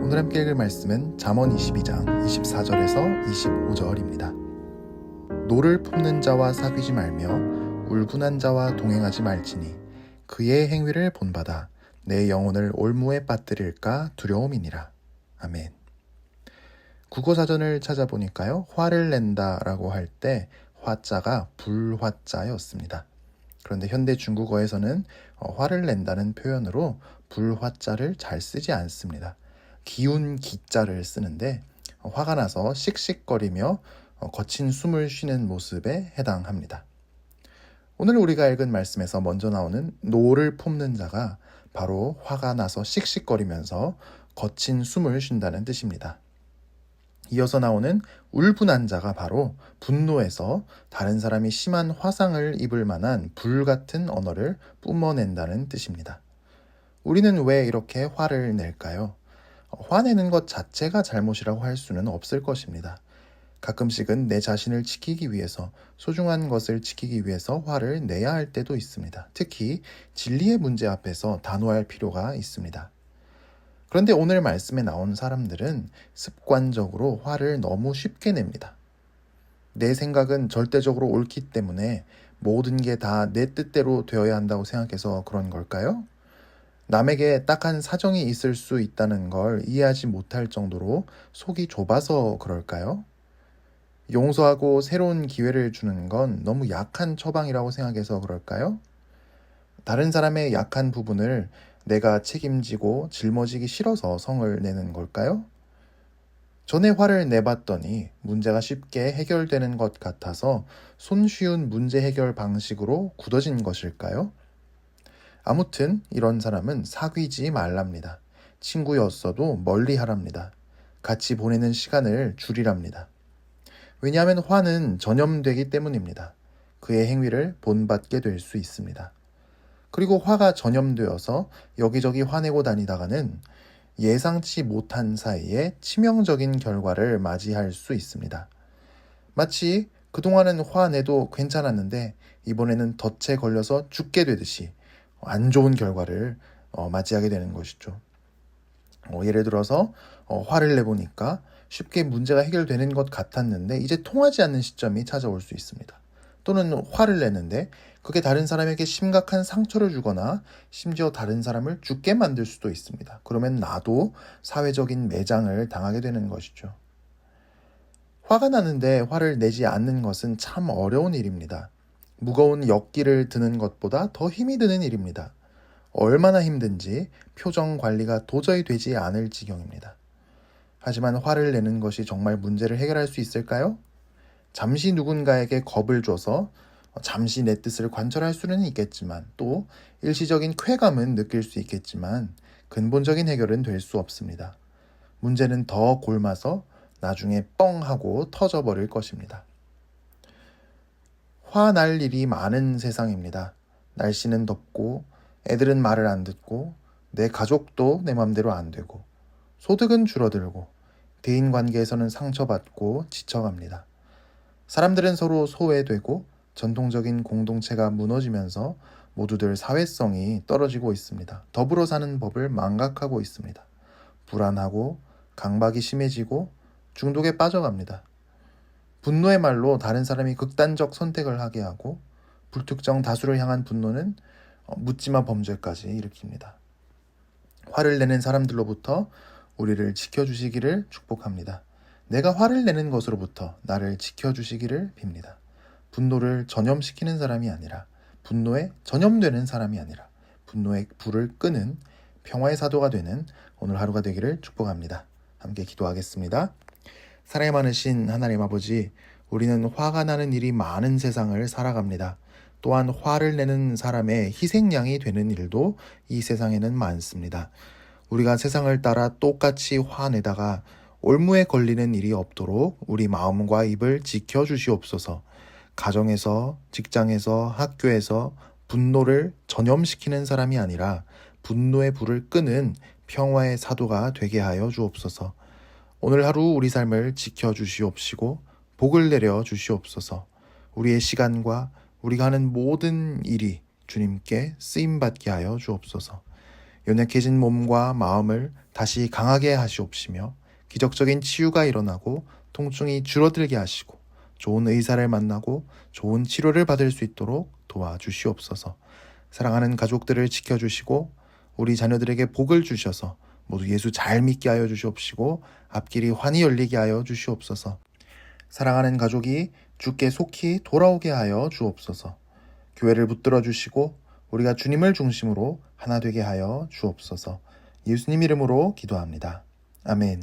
오늘 함께 읽을 말씀은 잠언 22장 24절에서 25절입니다. 노를 품는 자와 사귀지 말며 울분한 자와 동행하지 말지니 그의 행위를 본받아 내 영혼을 올무에 빠뜨릴까 두려움이니라. 아멘. 국어사전을 찾아보니까요, 화를 낸다라고 할 때 화자가 불화자였습니다. 그런데 현대 중국어에서는 화를 낸다는 표현으로 불화자를 잘 쓰지 않습니다. 기운 기자를 쓰는데 화가 나서 씩씩거리며 거친 숨을 쉬는 모습에 해당합니다. 오늘 우리가 읽은 말씀에서 먼저 나오는 노를 품는 자가 바로 화가 나서 씩씩거리면서 거친 숨을 쉰다는 뜻입니다. 이어서 나오는 울분한 자가 바로 분노해서 다른 사람이 심한 화상을 입을 만한 불같은 언어를 뿜어낸다는 뜻입니다. 우리는 왜 이렇게 화를 낼까요? 화내는 것 자체가 잘못이라고 할 수는 없을 것입니다. 가끔씩은 내 자신을 지키기 위해서, 소중한 것을 지키기 위해서 화를 내야 할 때도 있습니다. 특히 진리의 문제 앞에서 단호할 필요가 있습니다. 그런데 오늘 말씀에 나온 사람들은 습관적으로 화를 너무 쉽게 냅니다. 내 생각은 절대적으로 옳기 때문에 모든 게 다 내 뜻대로 되어야 한다고 생각해서 그런 걸까요? 남에게 딱한 사정이 있을 수 있다는 걸 이해하지 못할 정도로 속이 좁아서 그럴까요? 용서하고 새로운 기회를 주는 건 너무 약한 처방이라고 생각해서 그럴까요? 다른 사람의 약한 부분을 내가 책임지고 짊어지기 싫어서 성을 내는 걸까요? 전에 화를 내봤더니 문제가 쉽게 해결되는 것 같아서 손쉬운 문제 해결 방식으로 굳어진 것일까요? 아무튼 이런 사람은 사귀지 말랍니다. 친구였어도 멀리 하랍니다. 같이 보내는 시간을 줄이랍니다. 왜냐하면 화는 전염되기 때문입니다. 그의 행위를 본받게 될 수 있습니다. 그리고 화가 전염되어서 여기저기 화내고 다니다가는 예상치 못한 사이에 치명적인 결과를 맞이할 수 있습니다. 마치 그동안은 화내도 괜찮았는데 이번에는 덫에 걸려서 죽게 되듯이 안 좋은 결과를 맞이하게 되는 것이죠. 예를 들어서 화를 내보니까 쉽게 문제가 해결되는 것 같았는데 이제 통하지 않는 시점이 찾아올 수 있습니다. 또는 화를 내는데 그게 다른 사람에게 심각한 상처를 주거나 심지어 다른 사람을 죽게 만들 수도 있습니다. 그러면 나도 사회적인 매장을 당하게 되는 것이죠. 화가 나는데 화를 내지 않는 것은 참 어려운 일입니다. 무거운 역기를 드는 것보다 더 힘이 드는 일입니다. 얼마나 힘든지 표정 관리가 도저히 되지 않을 지경입니다. 하지만 화를 내는 것이 정말 문제를 해결할 수 있을까요? 잠시 누군가에게 겁을 줘서 잠시 내 뜻을 관철할 수는 있겠지만 또 일시적인 쾌감은 느낄 수 있겠지만 근본적인 해결은 될 수 없습니다. 문제는 더 골마서 나중에 뻥 하고 터져버릴 것입니다. 화날 일이 많은 세상입니다. 날씨는 덥고 애들은 말을 안 듣고 내 가족도 내 맘대로 안 되고 소득은 줄어들고 대인관계에서는 상처받고 지쳐갑니다. 사람들은 서로 소외되고 전통적인 공동체가 무너지면서 모두들 사회성이 떨어지고 있습니다. 더불어 사는 법을 망각하고 있습니다. 불안하고 강박이 심해지고 중독에 빠져갑니다. 분노의 말로 다른 사람이 극단적 선택을 하게 하고 불특정 다수를 향한 분노는 묻지마 범죄까지 일으킵니다. 화를 내는 사람들로부터 우리를 지켜주시기를 축복합니다. 내가 화를 내는 것으로부터 나를 지켜주시기를 빕니다. 분노를 전염시키는 사람이 아니라 분노에 전염되는 사람이 아니라 분노의 불을 끄는 평화의 사도가 되는 오늘 하루가 되기를 축복합니다. 함께 기도하겠습니다. 사랑이 많으신 하나님 아버지, 우리는 화가 나는 일이 많은 세상을 살아갑니다. 또한 화를 내는 사람의 희생양이 되는 일도 이 세상에는 많습니다. 우리가 세상을 따라 똑같이 화내다가 올무에 걸리는 일이 없도록 우리 마음과 입을 지켜주시옵소서. 가정에서, 직장에서, 학교에서 분노를 전염시키는 사람이 아니라 분노의 불을 끄는 평화의 사도가 되게 하여 주옵소서. 오늘 하루 우리 삶을 지켜주시옵시고 복을 내려 주시옵소서. 우리의 시간과 우리가 하는 모든 일이 주님께 쓰임받게 하여 주옵소서. 연약해진 몸과 마음을 다시 강하게 하시옵시며 기적적인 치유가 일어나고 통증이 줄어들게 하시고 좋은 의사를 만나고 좋은 치료를 받을 수 있도록 도와주시옵소서. 사랑하는 가족들을 지켜주시고 우리 자녀들에게 복을 주셔서 모두 예수 잘 믿게 하여 주시옵시고 앞길이 환히 열리게 하여 주시옵소서. 사랑하는 가족이 주께 속히 돌아오게 하여 주옵소서. 교회를 붙들어 주시고 우리가 주님을 중심으로 하나 되게 하여 주옵소서. 예수님 이름으로 기도합니다. 아멘.